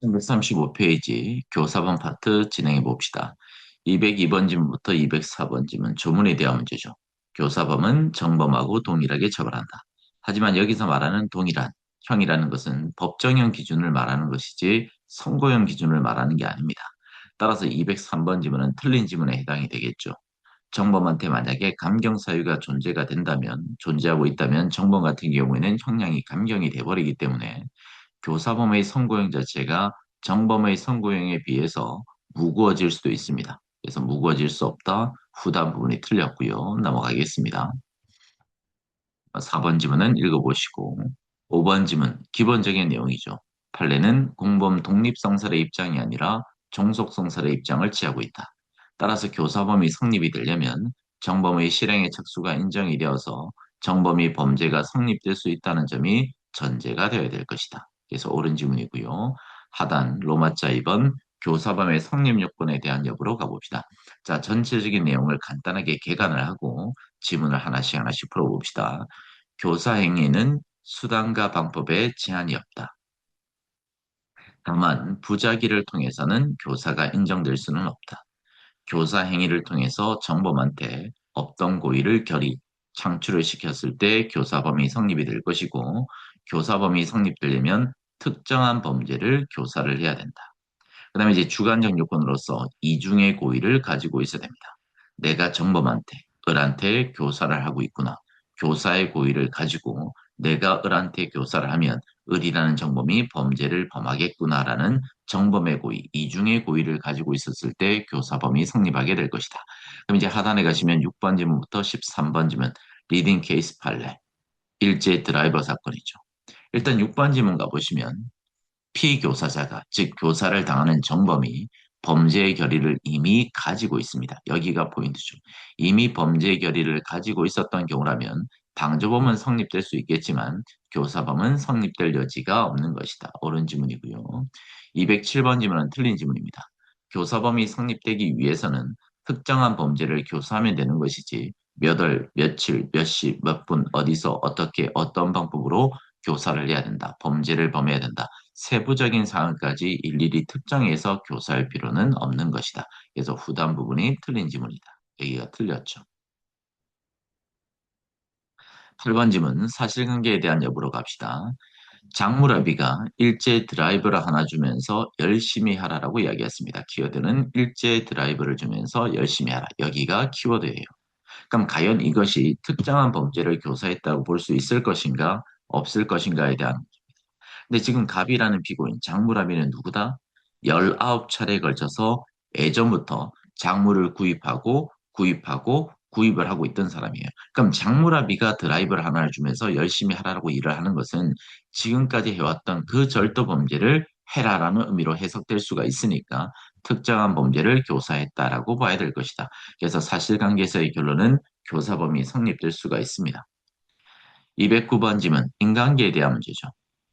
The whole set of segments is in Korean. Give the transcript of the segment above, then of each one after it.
335페이지 교사본 파트 진행해 봅시다. 202번 지문부터 204번 지문 조문에 대한 문제죠. 교사범은 정범하고 동일하게 처벌한다. 하지만 여기서 말하는 동일한, 형이라는 것은 법정형 기준을 말하는 것이지 선고형 기준을 말하는 게 아닙니다. 따라서 203번 지문은 틀린 지문에 해당이 되겠죠. 정범한테 만약에 감경 사유가 존재가 된다면, 존재하고 있다면 정범 같은 경우에는 형량이 감경이 돼버리기 때문에 교사범의 선고형 자체가 정범의 선고형에 비해서 무거워질 수도 있습니다. 그래서 무거워질 수 없다. 후단 부분이 틀렸고요. 넘어가겠습니다. 4번 지문은 읽어보시고 5번 지문 기본적인 내용이죠. 판례는 공범 독립성설의 입장이 아니라 종속성설의 입장을 취하고 있다. 따라서 교사범이 성립이 되려면 정범의 실행의 척수가 인정이 되어서 정범이 범죄가 성립될 수 있다는 점이 전제가 되어야 될 것이다. 그래서 옳은 지문이고요. 하단 로마자 2번 교사범의 성립 요건에 대한 여부로 가봅시다. 자, 전체적인 내용을 간단하게 개관을 하고 지문을 하나씩 하나씩 풀어봅시다. 교사 행위는 수단과 방법에 제한이 없다. 다만 부작위를 통해서는 교사가 인정될 수는 없다. 교사 행위를 통해서 정범한테 없던 고의를 창출을 시켰을 때 교사범이 성립이 될 것이고 교사범이 성립되려면 특정한 범죄를 교사를 해야 된다. 그다음에 이제 주관적 요건으로서 이중의 고의를 가지고 있어야 됩니다. 내가 정범한테, 을한테 교사를 하고 있구나. 교사의 고의를 가지고 내가 을한테 교사를 하면 을이라는 정범이 범죄를 범하겠구나라는 정범의 고의, 이중의 고의를 가지고 있었을 때 교사범이 성립하게 될 것이다. 그럼 이제 하단에 가시면 6번 지문부터 13번 지문, 리딩 케이스 판례, 일제 드라이버 사건이죠. 일단 6번 지문 가보시면 피교사자가, 즉 교사를 당하는 정범이 범죄의 결의를 이미 가지고 있습니다. 여기가 포인트죠. 이미 범죄의 결의를 가지고 있었던 경우라면 방조범은 성립될 수 있겠지만 교사범은 성립될 여지가 없는 것이다. 옳은 지문이고요. 207번 지문은 틀린 지문입니다. 교사범이 성립되기 위해서는 특정한 범죄를 교사하면 되는 것이지 몇 월, 며칠, 몇 시, 몇 분, 어디서, 어떻게, 어떤 방법으로 교사를 해야 된다. 범죄를 범해야 된다. 세부적인 사항까지 일일이 특정해서 교사할 필요는 없는 것이다. 그래서 후단 부분이 틀린 지문이다. 여기가 틀렸죠. 8번 지문 사실관계에 대한 여부로 갑시다. 장무라비가 일제 드라이브를 하나 주면서 열심히 하라라고 이야기했습니다. 키워드는 일제 드라이브를 주면서 열심히 하라. 여기가 키워드예요. 그럼 과연 이것이 특정한 범죄를 교사했다고 볼 수 있을 것인가, 없을 것인가에 대한. 근데 지금 갑이라는 피고인, 장무라비는 누구다? 19차례에 걸쳐서 예전부터 작물을 구입을 하고 있던 사람이에요. 그럼 장무라비가 드라이브를 하나를 주면서 열심히 하라고 일을 하는 것은 지금까지 해왔던 그 절도 범죄를 해라라는 의미로 해석될 수가 있으니까 특정한 범죄를 교사했다라고 봐야 될 것이다. 그래서 사실관계에서의 결론은 교사범이 성립될 수가 있습니다. 209번 지문, 인간계에 대한 문제죠.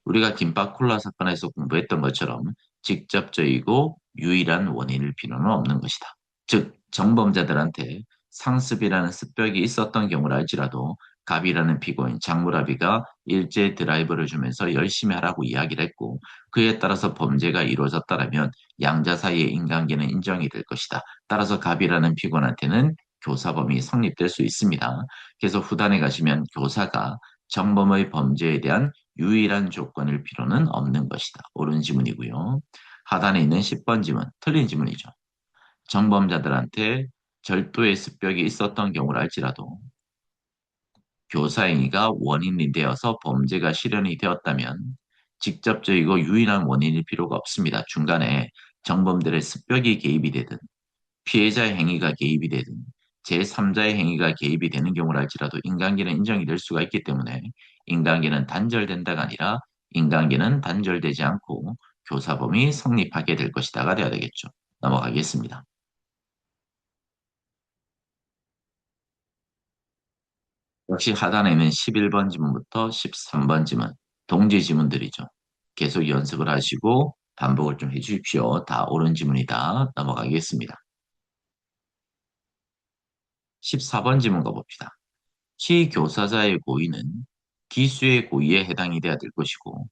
우리가 김밥 콜라 사건에서 공부했던 것처럼 직접적이고 유일한 원인일 필요는 없는 것이다. 즉, 정범자들한테 상습이라는 습벽이 있었던 경우라 할지라도 갑이라는 피고인 장무라비가 일제 드라이브를 주면서 열심히 하라고 이야기를 했고 그에 따라서 범죄가 이루어졌다면 양자 사이의 인간계는 인정이 될 것이다. 따라서 갑이라는 피고인한테는 교사범이 성립될 수 있습니다. 그래서 후단에 가시면 교사가 정범의 범죄에 대한 유일한 조건일 필요는 없는 것이다. 옳은 지문이고요. 하단에 있는 10번 지문, 틀린 지문이죠. 정범자들한테 절도의 습벽이 있었던 경우를 알지라도 교사행위가 원인이 되어서 범죄가 실현이 되었다면 직접적이고 유일한 원인일 필요가 없습니다. 중간에 정범들의 습벽이 개입이 되든 피해자의 행위가 개입이 되든 제3자의 행위가 개입이 되는 경우를 할지라도 인간계는 인정이 될 수가 있기 때문에 인간계는 단절된다가 아니라 인간계는 단절되지 않고 교사범이 성립하게 될 것이다가 되어야 되겠죠. 넘어가겠습니다. 역시 하단에 있는 11번 지문부터 13번 지문, 동지 지문들이죠. 계속 연습을 하시고 반복을 좀 해주십시오. 다 옳은 지문이다. 넘어가겠습니다. 14번 지문 가봅시다. 피교사자의 고의는 기수의 고의에 해당이 돼야 될 것이고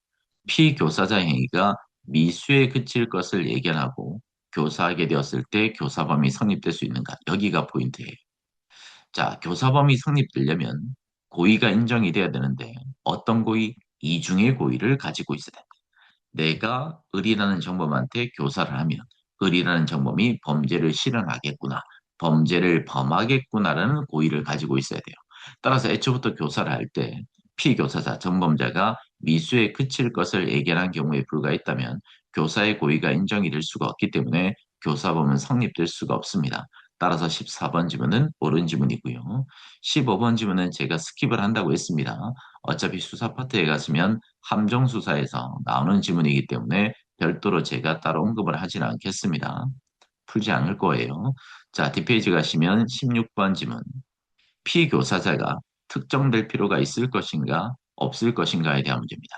피교사자 행위가 미수에 그칠 것을 예견하고 교사하게 되었을 때 교사범위 성립될 수 있는가? 여기가 포인트예요. 자, 교사범위 성립되려면 고의가 인정이 돼야 되는데 어떤 고의? 이중의 고의를 가지고 있어야 된다. 내가 을이라는 정범한테 교사를 하면 을이라는 정범이 범죄를 실현하겠구나, 범죄를 범하겠구나라는 고의를 가지고 있어야 돼요. 따라서 애초부터 교사를 할 때 피교사자, 정범자가 미수에 그칠 것을 예견한 경우에 불과했다면 교사의 고의가 인정이 될 수가 없기 때문에 교사범은 성립될 수가 없습니다. 따라서 14번 지문은 옳은 지문이고요. 15번 지문은 제가 스킵을 한다고 했습니다. 어차피 수사 파트에 갔으면 함정 수사에서 나오는 지문이기 때문에 별도로 제가 따로 언급을 하지는 않겠습니다. 풀지 않을 거예요. 자, 뒷페이지 가시면 16번 지문. 피교사자가 특정될 필요가 있을 것인가, 없을 것인가에 대한 문제입니다.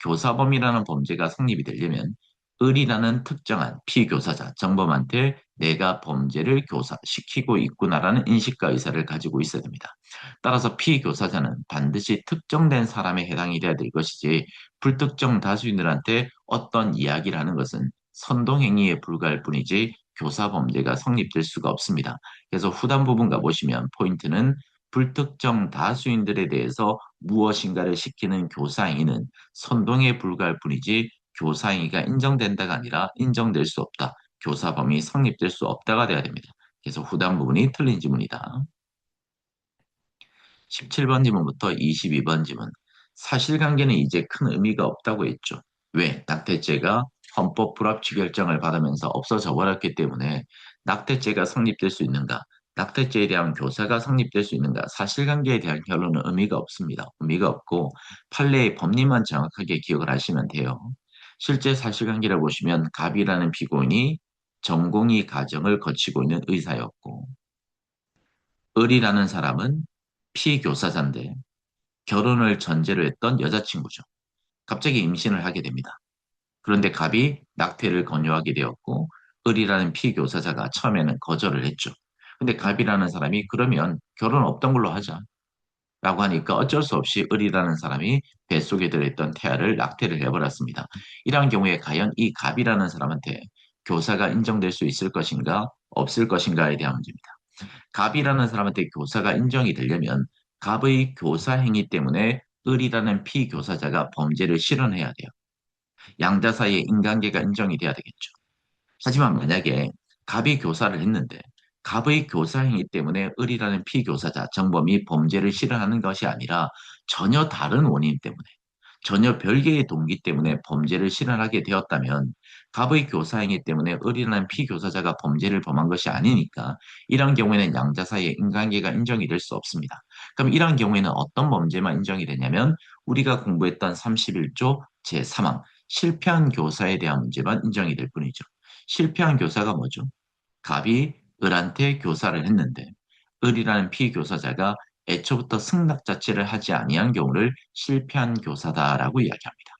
교사범이라는 범죄가 성립이 되려면 을이라는 특정한 피교사자, 정범한테 내가 범죄를 교사시키고 있구나라는 인식과 의사를 가지고 있어야 됩니다. 따라서 피교사자는 반드시 특정된 사람에 해당이 돼야 될 것이지 불특정 다수인들한테 어떤 이야기를 하는 것은 선동행위에 불과할 뿐이지 교사범죄가 성립될 수가 없습니다. 그래서 후단 부분 가보시면 포인트는 불특정 다수인들에 대해서 무엇인가를 시키는 교사행위는 선동에 불과할 뿐이지 교사행위가 인정된다가 아니라 인정될 수 없다. 교사범위 성립될 수 없다가 돼야 됩니다. 그래서 후단 부분이 틀린 지문이다. 17번 지문부터 22번 지문. 사실관계는 이제 큰 의미가 없다고 했죠. 왜? 낙태죄가 헌법 불합치 결정을 받으면서 없어져 버렸기 때문에 낙태죄가 성립될 수 있는가? 낙태죄에 대한 교사가 성립될 수 있는가? 사실관계에 대한 결론은 의미가 없습니다. 의미가 없고 판례의 법리만 정확하게 기억을 하시면 돼요. 실제 사실관계를 보시면 갑이라는 피고인이 전공의 과정을 거치고 있는 의사였고 을이라는 사람은 피교사자인데 결혼을 전제로 했던 여자친구죠. 갑자기 임신을 하게 됩니다. 그런데 갑이 낙태를 권유하게 되었고 을이라는 피교사자가 처음에는 거절을 했죠. 근데 갑이라는 사람이 그러면 결혼 없던 걸로 하자 라고 하니까 어쩔 수 없이 을이라는 사람이 뱃속에 들어있던 태아를 낙태를 해버렸습니다. 이러한 경우에 과연 이 갑이라는 사람한테 교사가 인정될 수 있을 것인가 없을 것인가에 대한 문제입니다. 갑이라는 사람한테 교사가 인정이 되려면 갑의 교사 행위 때문에 을이라는 피교사자가 범죄를 실현해야 돼요. 양자 사이의 인관계가 인정이 돼야 되겠죠. 하지만 만약에 갑이 교사를 했는데 갑의 교사 행위 때문에 을이라는 피교사자, 정범이 범죄를 실현하는 것이 아니라 전혀 다른 원인 때문에 전혀 별개의 동기 때문에 범죄를 실현하게 되었다면 갑의 교사 행위 때문에 을이라는 피교사자가 범죄를 범한 것이 아니니까 이런 경우에는 양자 사이의 인관계가 인정이 될 수 없습니다. 그럼 이런 경우에는 어떤 범죄만 인정이 되냐면 우리가 공부했던 31조 제3항 실패한 교사에 대한 문제만 인정이 될 뿐이죠. 실패한 교사가 뭐죠? 갑이 을한테 교사를 했는데 을이라는 피교사자가 애초부터 승낙 자체를 하지 아니한 경우를 실패한 교사다라고 이야기합니다.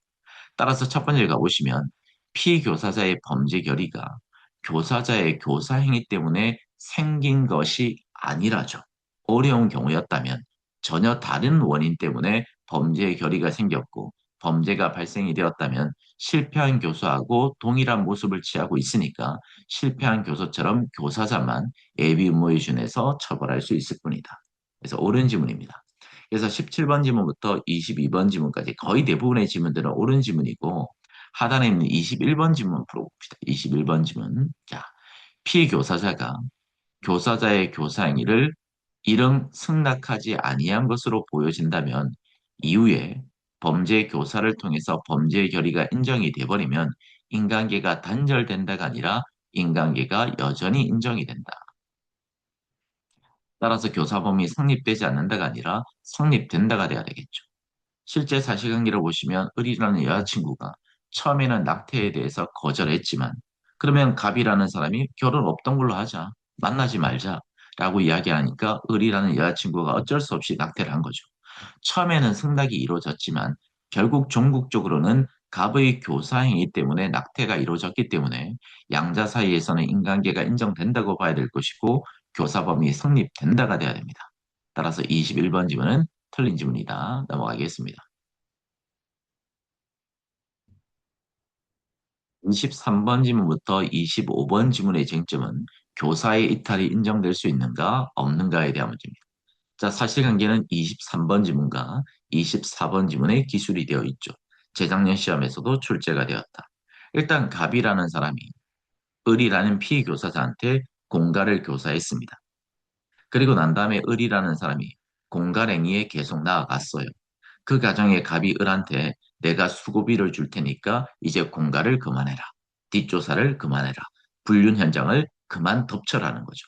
따라서 첫 번째 가보시면 피교사자의 범죄 결의가 교사자의 교사 행위 때문에 생긴 것이 아니라죠. 어려운 경우였다면 전혀 다른 원인 때문에 범죄의 결의가 생겼고 범죄가 발생이 되었다면 실패한 교사하고 동일한 모습을 취하고 있으니까 실패한 교사처럼 교사자만 예비 의무에 준해서 처벌할 수 있을 뿐이다. 그래서 옳은 지문입니다. 그래서 17번 지문부터 22번 지문까지 거의 대부분의 지문들은 옳은 지문이고 하단에 있는 21번 지문 풀어봅시다. 21번 지문. 자, 피교사자가 교사자의 교사 행위를 이릉 승낙하지 아니한 것으로 보여진다면 이후에 범죄 교사를 통해서 범죄의 결의가 인정이 돼버리면 인간계가 단절된다가 아니라 인간계가 여전히 인정이 된다. 따라서 교사범위 성립되지 않는다가 아니라 성립된다가 돼야 되겠죠. 실제 사실관계를 보시면 을이라는 여자친구가 처음에는 낙태에 대해서 거절했지만 그러면 갑이라는 사람이 결혼 없던 걸로 하자. 만나지 말자. 라고 이야기하니까 을이라는 여자친구가 어쩔 수 없이 낙태를 한 거죠. 처음에는 승낙이 이루어졌지만 결국 종국적으로는 갑의 교사 행위 때문에 낙태가 이루어졌기 때문에 양자 사이에서는 인관계가 인정된다고 봐야 될 것이고 교사범위 성립된다가 돼야 됩니다. 따라서 21번 지문은 틀린 지문이다. 넘어가겠습니다. 23번 지문부터 25번 지문의 쟁점은 교사의 이탈이 인정될 수 있는가 없는가에 대한 문제입니다. 자, 사실관계는 23번 지문과 24번 지문에 기술이 되어 있죠. 재작년 시험에서도 출제가 되었다. 일단 갑이라는 사람이 을이라는 피교사자한테 공갈을 교사했습니다. 그리고 난 다음에 을이라는 사람이 공갈행위에 계속 나아갔어요. 그 과정에 갑이 을한테 내가 수고비를 줄 테니까 이제 공갈을 그만해라. 뒷조사를 그만해라. 불륜 현장을 그만 덮쳐라는 거죠.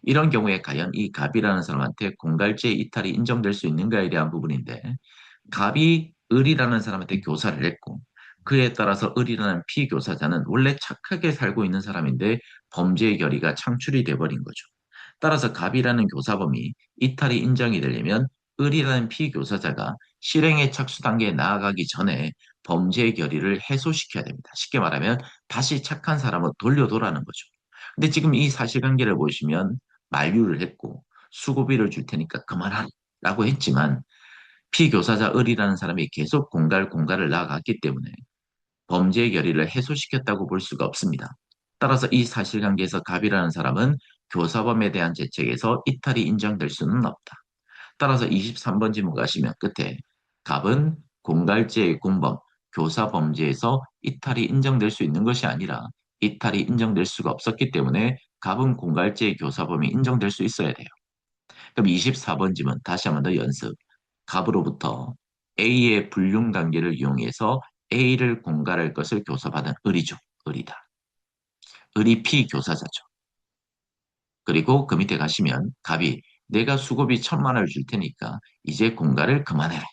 이런 경우에 과연 이 갑이라는 사람한테 공갈죄 이탈이 인정될 수 있는가에 대한 부분인데 갑이 을이라는 사람한테 교사를 했고 그에 따라서 을이라는 피교사자는 원래 착하게 살고 있는 사람인데 범죄의 결의가 창출이 돼버린 거죠. 따라서 갑이라는 교사범이 이탈이 인정이 되려면 을이라는 피교사자가 실행의 착수 단계에 나아가기 전에 범죄의 결의를 해소시켜야 됩니다. 쉽게 말하면 다시 착한 사람으로 돌려도라는 거죠. 근데 지금 이 사실관계를 보시면 만류를 했고 수고비를 줄 테니까 그만하라고 했지만 피교사자 을이라는 사람이 계속 공갈을 나아갔기 때문에 범죄의 결의를 해소시켰다고 볼 수가 없습니다. 따라서 이 사실관계에서 갑이라는 사람은 교사범에 대한 죄책에서 이탈이 인정될 수는 없다. 따라서 23번 지문 가시면 끝에 갑은 공갈죄의 공범, 교사 범죄에서 이탈이 인정될 수 있는 것이 아니라 이탈이 인정될 수가 없었기 때문에 갑은 공갈죄의 교사범이 인정될 수 있어야 돼요. 그럼 24번 지문 다시 한번 더 연습. 갑으로부터 A의 불륜 관계를 이용해서 A를 공갈할 것을 교사받은 을이죠. 을이다. 을이 피교사자죠. 그리고 그 밑에 가시면 갑이 내가 수고비 1,000만 원을 줄 테니까 이제 공갈을 그만해라.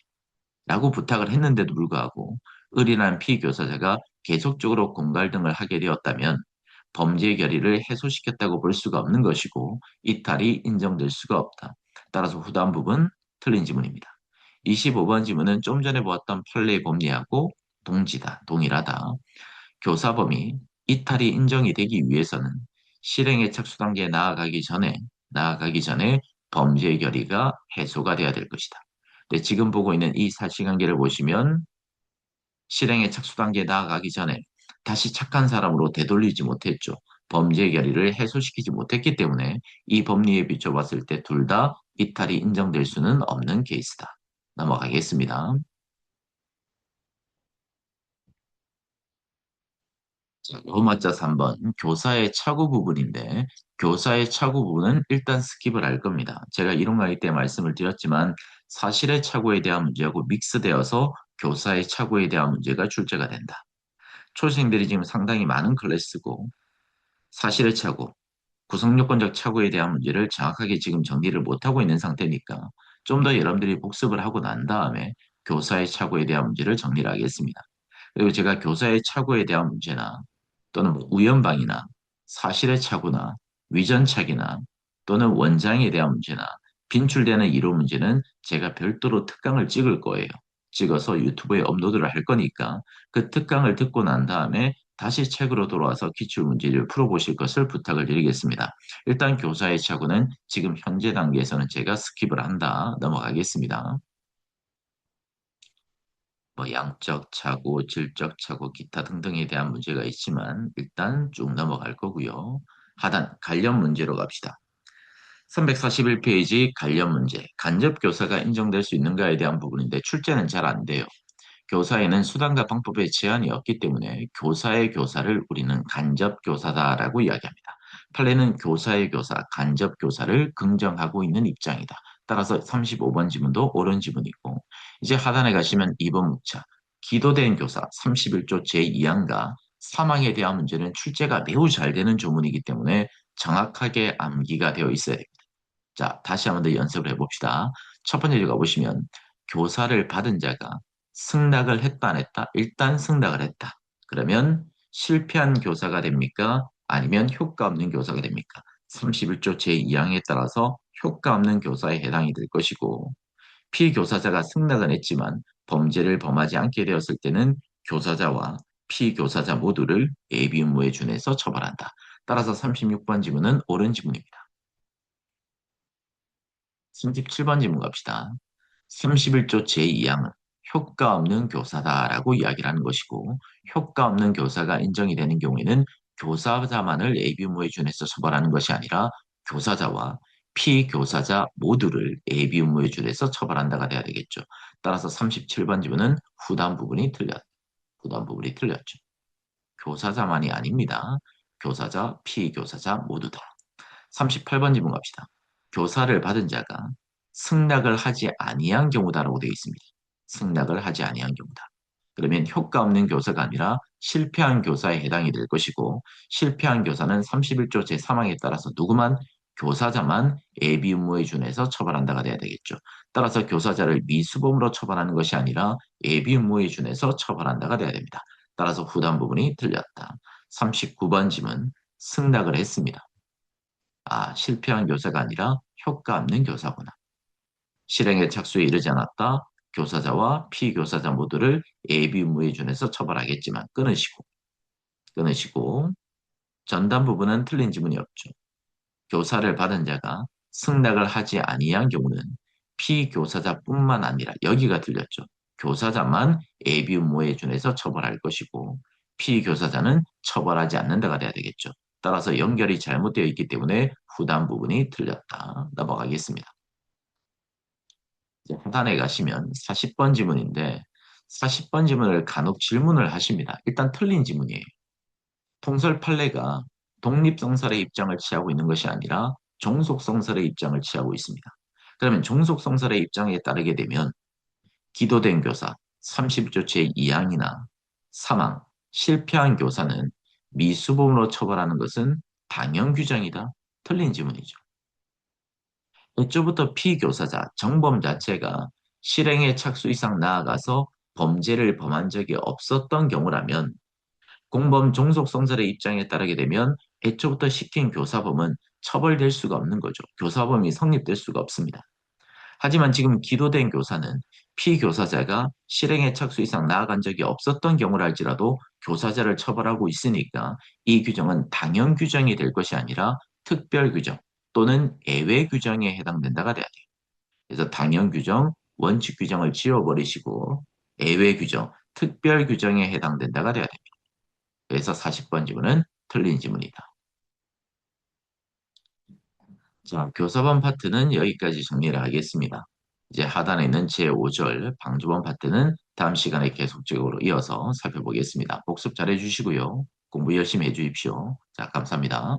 라고 부탁을 했는데도 불구하고 을이라는 피교사자가 계속적으로 공갈 등을 하게 되었다면 범죄 결의를 해소시켰다고 볼 수가 없는 것이고 이탈이 인정될 수가 없다. 따라서 후단 부분 틀린 지문입니다. 25번 지문은 좀 전에 보았던 판례의 법리하고 동지다, 동일하다. 교사범이 이탈이 인정이 되기 위해서는 실행의 착수 단계에 나아가기 전에 범죄의 결의가 해소가 돼야 될 것이다. 근데 지금 보고 있는 이 사실관계를 보시면 실행의 착수 단계에 나아가기 전에 다시 착한 사람으로 되돌리지 못했죠. 범죄의 결의를 해소시키지 못했기 때문에 이 법리에 비춰봤을 때 둘 다 이탈이 인정될 수는 없는 케이스다. 넘어가겠습니다. 자, 로마자 3번 교사의 착오 부분인데 교사의 착오 부분은 일단 스킵을 할 겁니다. 제가 이론 강의 때 말씀을 드렸지만 사실의 착오에 대한 문제하고 믹스되어서 교사의 착오에 대한 문제가 출제가 된다. 초생들이 지금 상당히 많은 클래스고 사실의 착오, 구성요건적 착오에 대한 문제를 정확하게 지금 정리를 못하고 있는 상태니까 좀 더 여러분들이 복습을 하고 난 다음에 교사의 착오에 대한 문제를 정리를 하겠습니다. 그리고 제가 교사의 착오에 대한 문제나 또는 뭐 우연방이나 사실의 착오나 위전착이나 또는 원장에 대한 문제나 빈출되는 이론 문제는 제가 별도로 특강을 찍을 거예요. 찍어서 유튜브에 업로드를 할 거니까 그 특강을 듣고 난 다음에 다시 책으로 돌아와서 기출 문제를 풀어보실 것을 부탁을 드리겠습니다. 일단 교사의 착오는 지금 현재 단계에서는 제가 스킵을 한다. 넘어가겠습니다. 뭐 양적 착오, 질적 착오, 기타 등등에 대한 문제가 있지만 일단 쭉 넘어갈 거고요. 하단 관련 문제로 갑시다. 341페이지 관련 문제. 간접 교사가 인정될 수 있는가에 대한 부분인데 출제는 잘 안 돼요. 교사에는 수단과 방법에 제한이 없기 때문에 교사의 교사를 우리는 간접 교사다라고 이야기합니다. 판례는 교사의 교사, 간접 교사를 긍정하고 있는 입장이다. 따라서 35번 지문도 옳은 지문이고 이제 하단에 가시면 2번 묵차 기도된 교사 31조 제2항과 사망에 대한 문제는 출제가 매우 잘 되는 조문이기 때문에 정확하게 암기가 되어 있어야 됩니다. 자, 다시 한번 더 연습을 해봅시다. 첫 번째 가 보시면 교사를 받은 자가 승낙을 했다 안 했다? 일단 승낙을 했다. 그러면 실패한 교사가 됩니까? 아니면 효과 없는 교사가 됩니까? 31조 제2항에 따라서 효과 없는 교사에 해당이 될 것이고 피교사자가 승낙은 했지만 범죄를 범하지 않게 되었을 때는 교사자와 피교사자 모두를 예비 의무에 준해서 처벌한다. 따라서 36번 지문은 옳은 지문입니다. 37번 질문 갑시다. 31조 제2항은 효과 없는 교사다라고 이야기를 하는 것이고, 효과 없는 교사가 인정이 되는 경우에는 교사자만을 예비후무에 준해서 처벌하는 것이 아니라 교사자와 피교사자 모두를 예비후무에 준해서 처벌한다가 돼야 되겠죠. 따라서 37번 지문은 후단 부분이 틀렸죠. 교사자만이 아닙니다. 교사자, 피교사자 모두다. 38번 지문 갑시다. 교사를 받은 자가 승낙을 하지 아니한 경우다라고 되어 있습니다. 승낙을 하지 아니한 경우다. 그러면 효과 없는 교사가 아니라 실패한 교사에 해당이 될 것이고, 실패한 교사는 31조 제3항에 따라서 누구만 교사자만 예비의무에 준해서 처벌한다가 돼야 되겠죠. 따라서 교사자를 미수범으로 처벌하는 것이 아니라 예비의무에 준해서 처벌한다가 돼야 됩니다. 따라서 후단 부분이 틀렸다. 39번 짐은 승낙을 했습니다. 아, 실패한 교사가 아니라 효과 없는 교사구나. 실행에 착수에 이르지 않았다. 교사자와 피교사자 모두를 예비의무에 준해서 처벌하겠지만 끊으시고 전담 부분은 틀린 지문이 없죠. 교사를 받은 자가 승낙을 하지 아니한 경우는 피교사자뿐만 아니라 여기가 틀렸죠. 교사자만 예비의무에 준해서 처벌할 것이고 피교사자는 처벌하지 않는다가 돼야 되겠죠. 따라서 연결이 잘못되어 있기 때문에 후단 부분이 틀렸다. 넘어가겠습니다. 이제 하단에 가시면 40번 지문인데 40번 지문을 간혹 질문을 하십니다. 일단 틀린 지문이에요. 통설 판례가 독립성설의 입장을 취하고 있는 것이 아니라 종속성설의 입장을 취하고 있습니다. 그러면 종속성설의 입장에 따르게 되면 기도된 교사 30조 제2항이나 사망, 실패한 교사는 미수범으로 처벌하는 것은 당연 규정이다. 틀린 지문이죠. 애초부터 피교사자, 정범 자체가 실행에 착수 이상 나아가서 범죄를 범한 적이 없었던 경우라면 공범 종속성설의 입장에 따르게 되면 애초부터 시킨 교사범은 처벌될 수가 없는 거죠. 교사범이 성립될 수가 없습니다. 하지만 지금 기도된 교사는 피교사자가 실행에 착수 이상 나아간 적이 없었던 경우랄지라도 교사자를 처벌하고 있으니까 이 규정은 당연 규정이 될 것이 아니라 특별 규정 또는 예외 규정에 해당된다가 돼야 돼요. 그래서 당연 규정, 원칙 규정을 지워버리시고 예외 규정, 특별 규정에 해당된다가 돼야 됩니다. 그래서 40번 지문은 틀린 지문이다. 자, 교사번 파트는 여기까지 정리를 하겠습니다. 이제 하단에 있는 제5절 방주번 파트는 다음 시간에 계속적으로 이어서 살펴보겠습니다. 복습 잘 해주시고요. 공부 열심히 해주십시오. 자, 감사합니다.